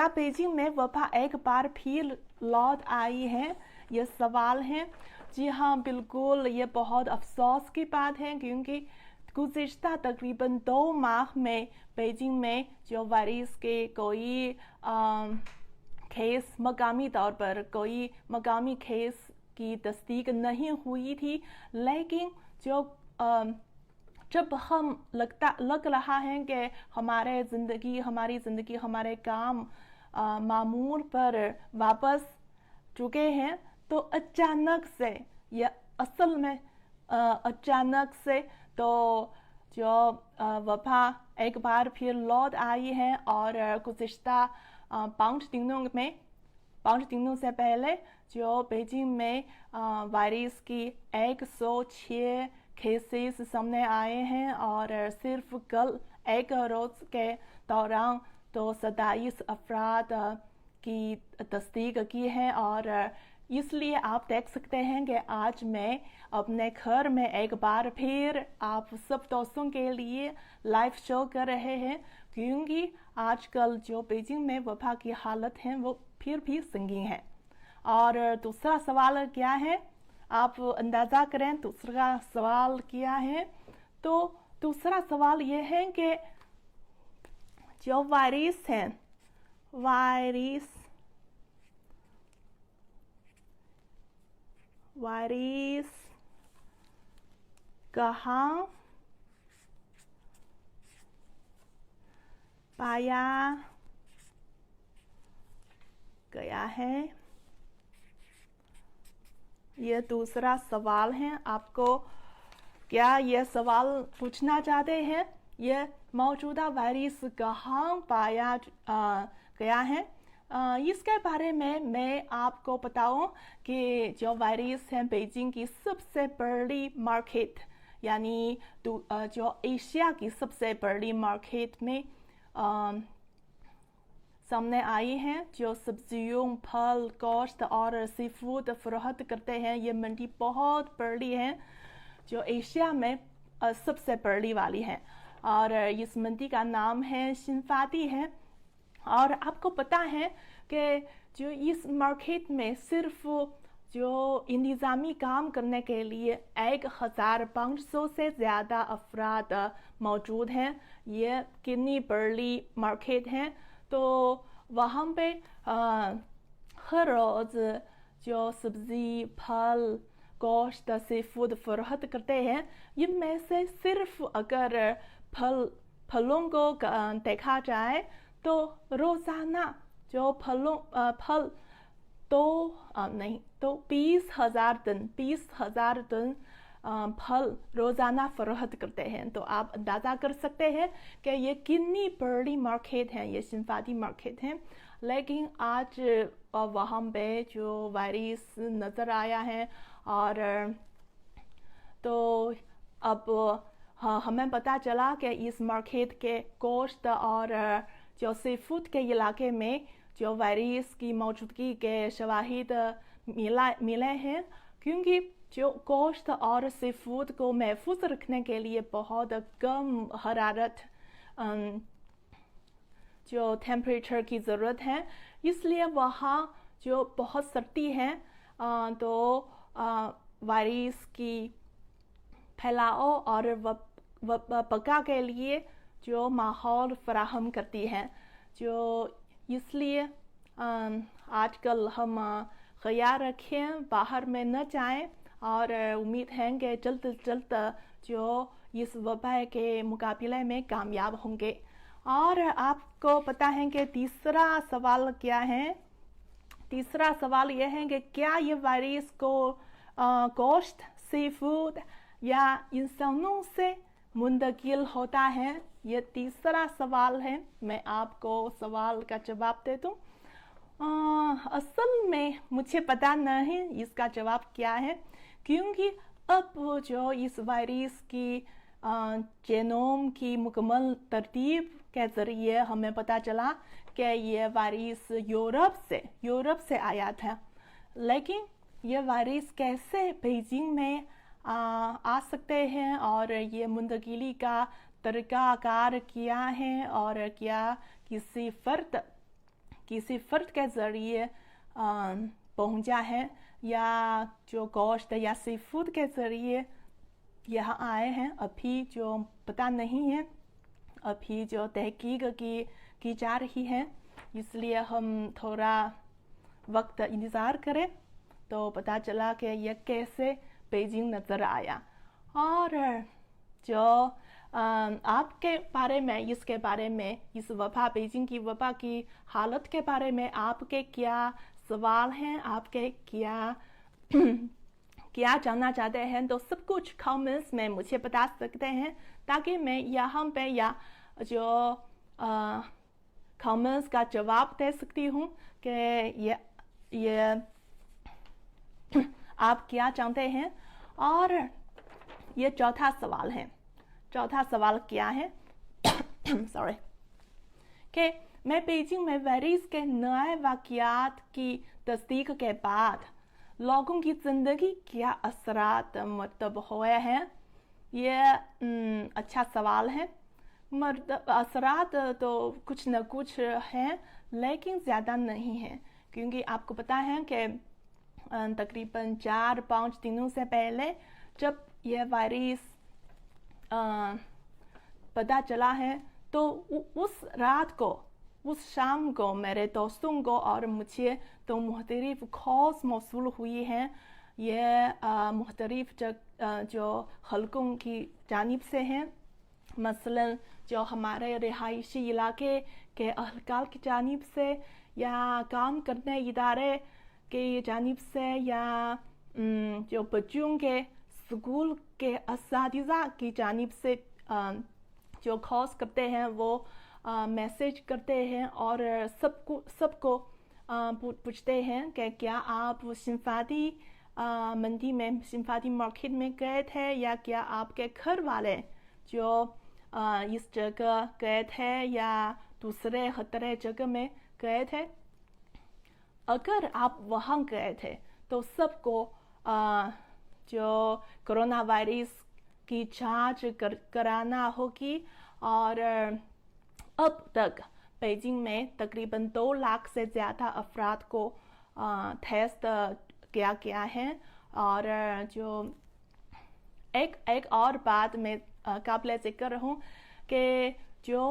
क्या बेजिंग में वबा एक बार फिर लौट आई है? ये सवाल है। जी हाँ, बिल्कुल, ये बहुत अफसोस की बात है क्योंकि गुज़िश्ता तकरीबन 2 माह में बेजिंग में जो वायरस के कोई केस मकामी तौर पर कोई मकामी केस की तस्दीक नहीं हुई थी। लेकिन जो जब हम लग रहा है कि हमारी ज़िंदगी हमारे काम मामूल पर वापस चुके हैं, तो अचानक से या असल में अचानक से तो जो वबा एक बार फिर लौट आई है और गुज़िश्ता 5 दिनों से पहले जो बेजिंग में वायरस की 106 केसेस सामने आए हैं और सिर्फ कल एक रोज़ के दौरान तो 27 अफराद की तस्दीक की है। और इसलिए आप देख सकते हैं कि आज मैं अपने घर में एक बार फिर आप सब दोस्तों के लिए लाइव शो कर रहे हैं क्योंकि आजकल जो बेजिंग में वबा की हालत है वो फिर भी संगीन है। और दूसरा सवाल क्या है, आप अंदाज़ा करें दूसरा सवाल क्या है। तो दूसरा सवाल ये है कि जो वायरस है, वायरस कहाँ पाया गया है? यह दूसरा सवाल है। आपको क्या यह सवाल पूछना चाहते हैं? यह मौजूदा वायरस कहाँ पाया गया है? इसके बारे में मैं आपको बताऊं कि जो वायरस है बेजिंग की सबसे बड़ी मार्केट यानी जो एशिया की सबसे बड़ी मार्केट में सामने आई हैं। जो सब्जियों, फल, गोश्त और सी फूड फरोख्त करते हैं, ये मंडी बहुत बड़ी है जो एशिया में सबसे बड़ी वाली है और इस मंडी का नाम है शिनफाती है। और आपको पता है कि जो इस मार्केट में सिर्फ जो इंतज़ामी काम करने के लिए 1500 से ज़्यादा अफराद मौजूद हैं। ये कितनी बड़ी मार्केट है। तो वहाँ पे हर रोज़ जो सब्ज़ी, फल, गोश्त, सी फूड फरोख्त करते हैं, इनमें से सिर्फ अगर फलों को देखा जाए तो रोज़ाना जो फल तो 20,000 टन फल रोज़ाना फरोख्त करते हैं। तो आप अंदाज़ा कर सकते हैं कि ये कितनी बड़ी मार्केट है, ये शिनफाती मार्केट है। लेकिन आज वहाँ पे जो वायरस नज़र आया है और तो अब हमें पता चला कि इस मार्केट के गोश्त और जो सी फूड के इलाके में जो वायरस की मौजूदगी के शवाहिद मिले हैं क्योंकि जो गोश्त और सी फूड को महफूज रखने के लिए बहुत कम हरारत जो टेम्परेचर की ज़रूरत है, इसलिए वहाँ जो बहुत सर्दी है तो वायरस की फैलाव और बका के लिए जो माहौल फराहम करती है। जो इसलिए आजकल हम ख्याल रखें, बाहर में न जाएं और उम्मीद है कि जल्द जो इस वबा के मुकाबले में कामयाब होंगे। और आपको पता है कि तीसरा सवाल क्या है? तीसरा सवाल यह है कि क्या ये वायरस को गोश्त, सी फूड या इंसानों से मुंतकिल होता है? ये तीसरा सवाल है। मैं आपको सवाल का जवाब दे दूं। असल में मुझे पता नहीं इसका जवाब क्या है क्योंकि अब जो इस वायरस की जेनोम की मुकम्मल तरतीब के ज़रिए हमें पता चला कि यह वायरस यूरोप से आया था। लेकिन यह वायरस कैसे बेजिंग में आ सकते हैं और ये मुंतकिली का तरीक़ाकार क्या है और क्या किसी फ़र्द किसी फर्द के ज़रिए पहुंचा है, या जो गोश्त या सी फूड के ज़रिए यहाँ आए हैं, अभी जो पता नहीं है, अभी जो तहकीक की जा रही है, इसलिए हम थोड़ा वक्त इंतज़ार करें तो पता चला कि यह कैसे बीजिंग नज़र आया। और जो आपके बारे में, इसके बारे में, इस वबा, बीजिंग की वबा की हालत के बारे में आपके क्या सवाल हैं, आपके क्या क्या जानना चाहते हैं, तो सब कुछ कमेंट्स में मुझे बता सकते हैं, ताकि मैं यहाँ पे या जो कमेंट्स का जवाब दे सकती हूँ कि ये आप क्या चाहते हैं। और ये चौथा सवाल है। चौथा सवाल क्या है सॉरी, कि मैं बीजिंग में वायरस के नए वाक़यात की तस्दीक के बाद लोगों की ज़िंदगी क्या असरात मरतब हुए हैं। ये अच्छा सवाल है। असरात तो कुछ न कुछ हैं, लेकिन ज़्यादा नहीं है, क्योंकि आपको पता है कि तकरीबन 4-5 दिनों से पहले जब यह वायरस पता चला है, तो उस रात को, उस शाम को मेरे दोस्तों को और मुझे तो मुख्तलिफ खौफ मौसूल हुई हैं। ये मुख्तलिफ जो हलकों की जानिब से हैं, मसलन जो हमारे रिहायशी इलाके के अहलकार की जानिब से, या काम करने इदारे की जानिब से, या जो बच्चों के स्कूल के असातिज़ा की जानिब से जो खौफ करते हैं, वो मैसेज करते हैं और सबको पूछते हैं कि क्या आप सिंफाती मंडी में, सिंफाती मार्केट में गए थे, या क्या आपके घर वाले जो इस जगह गए थे या दूसरे खतरे जगह में गए थे। अगर आप वहाँ गए थे तो सबको जो कोरोना वायरस की जांच कराना होगी। और अब तक बीजिंग में तकरीबन 2 लाख से ज़्यादा अफराद को टेस्ट किया गया है। और जो एक और बात मैं काबिल ज़िक्र हूँ कि जो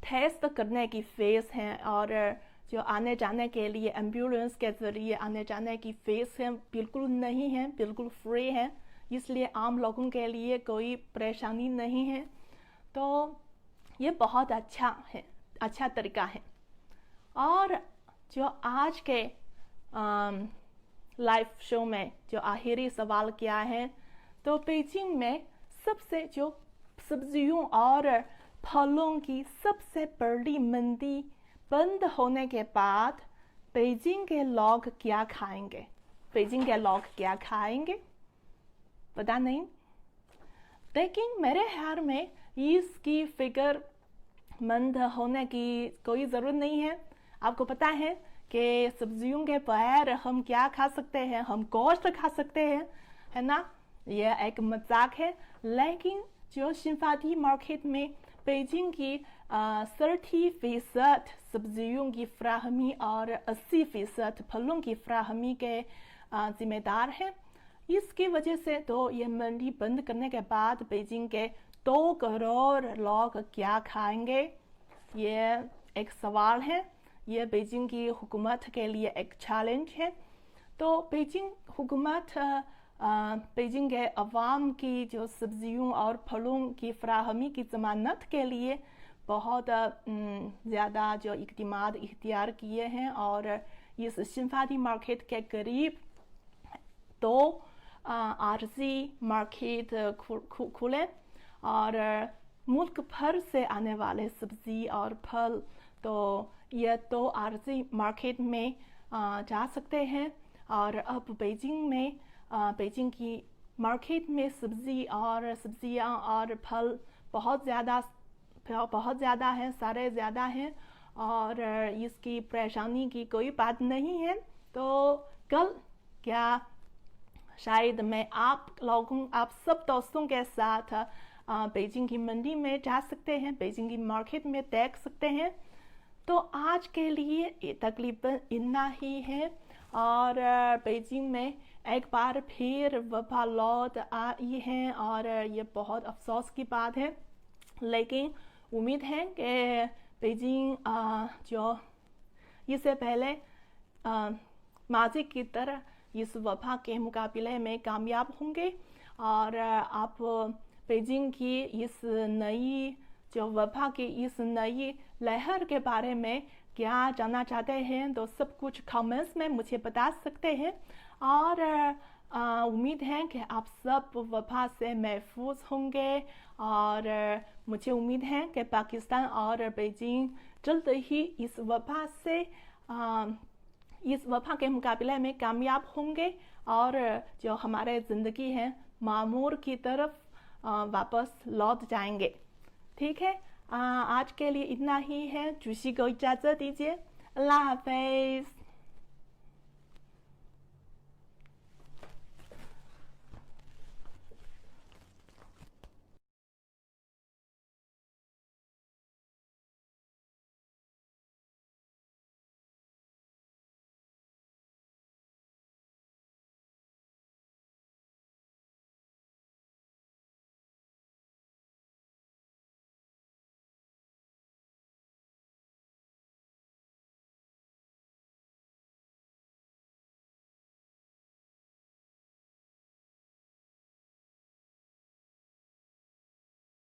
टेस्ट करने की फ़ीस है और जो आने जाने के लिए एम्बुलेंस के ज़रिए आने जाने की फ़ीस है, बिल्कुल नहीं है, बिल्कुल फ्री है, इसलिए आम लोगों के लिए कोई परेशानी नहीं है। तो ये बहुत अच्छा है, अच्छा तरीका है। और जो आज के लाइव शो में जो आखिरी सवाल क्या है, तो बीजिंग में सबसे जो सब्जियों और फलों की सबसे बड़ी मंडी बंद होने के बाद बीजिंग के लोग क्या खाएंगे? बीजिंग के लोग क्या खाएंगे पता नहीं, लेकिन मेरे ख्याल में इसकी फिक्र मंद होने की कोई ज़रूरत नहीं है। आपको पता है कि सब्जियों के बगैर हम क्या खा सकते हैं? हम गोश्त खा सकते हैं, है ना? यह एक मजाक है, लेकिन जो सिंफाती मार्केट में बीजिंग की 30% सब्जियों की फ्राहमी और 80% फलों की फ्राहमी के जिम्मेदार हैं। इसकी वजह से तो ये मंडी बंद करने के बाद बीजिंग के 2 करोड़ लोग क्या खाएंगे? ये एक सवाल है। ये बीजिंग की हुकूमत के लिए एक चैलेंज है। तो बीजिंग हुकूमत बीजिंग के अवाम की जो सब्जियों और फलों की फ्राहमी की ज़मानत के लिए बहुत ज़्यादा जो इक़दाम इख्तियार किए हैं। और इस सिंफाती मार्केट के करीब 2 आर्जी मार्केट खुले और मुल्क भर से आने वाले सब्जी और फल तो ये 2 आर्जी मार्केट में जा सकते हैं। और अब बीजिंग की मार्केट में सब्जियां और फल बहुत ज़्यादा हैं, सारे ज़्यादा हैं, और इसकी परेशानी की कोई बात नहीं है। तो कल क्या शायद मैं आप सब दोस्तों के साथ बीजिंग की मंडी में जा सकते हैं, बीजिंग की मार्केट में देख सकते हैं। तो आज के लिए ये तकरीबन इतना ही है। और बीजिंग में एक बार फिर वबा लौट आई है और ये बहुत अफसोस की बात है, लेकिन उम्मीद है कि बीजिंग जो इससे पहले माजी की तरह इस वबा के मुकाबले में कामयाब होंगे। और आप बीजिंग की इस नई जो वबा की इस नई लहर के बारे में क्या जानना चाहते हैं तो सब कुछ कमेंट्स में मुझे बता सकते हैं। और उम्मीद है कि आप सब वबा से महफूज होंगे। और मुझे उम्मीद है कि पाकिस्तान और बीजिंग जल्द ही इस वबा के मुकाबले में कामयाब होंगे और जो हमारे ज़िंदगी है मामूर की तरफ वापस लौट जाएंगे। ठीक है, आज के लिए इतना ही है। जुशी को इजाज़त दीजिए। अल्लाह हाफ़िज़।